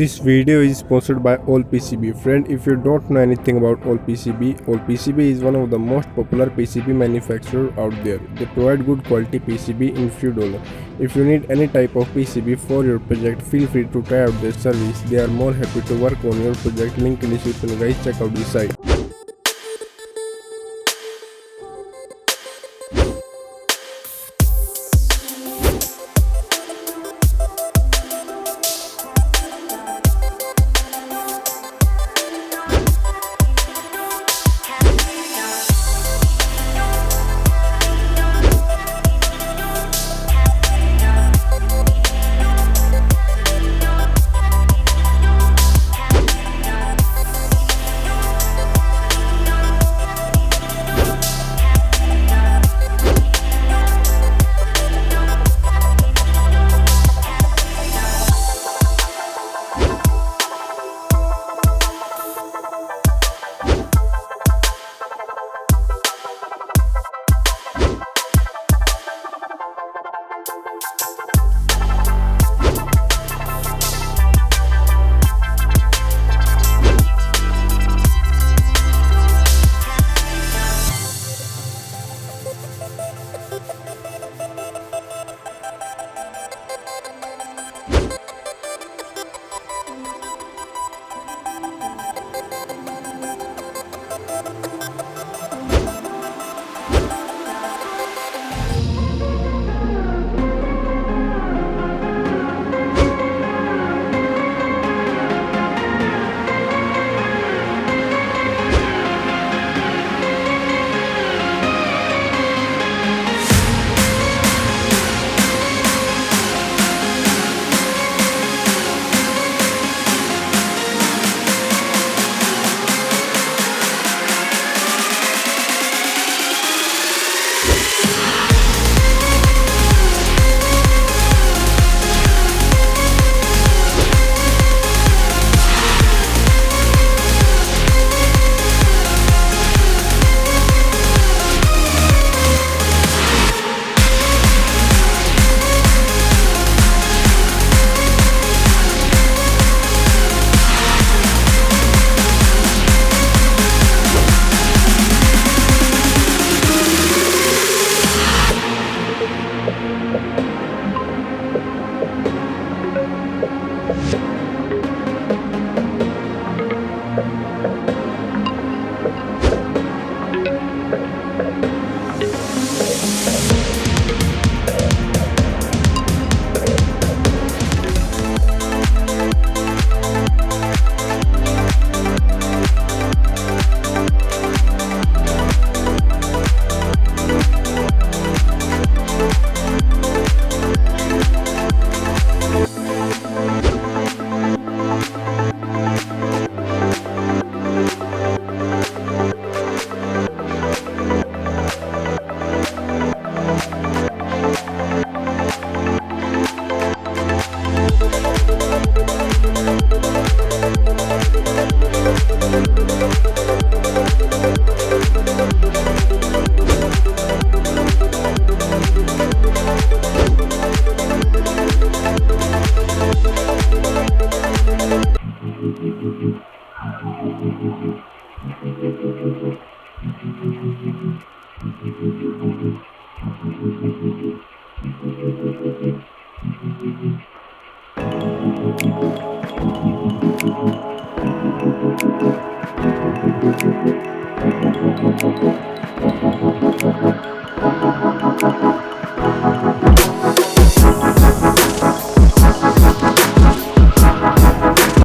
This video is sponsored by All PCB. Friend, if you don't know anything about All PCB is one of the most popular PCB manufacturer out there. They provide good quality PCB in few dollars. If you need any type of PCB for your project, feel free to try out their service. They are more happy to work on your project. Link in description, guys. Check out the site.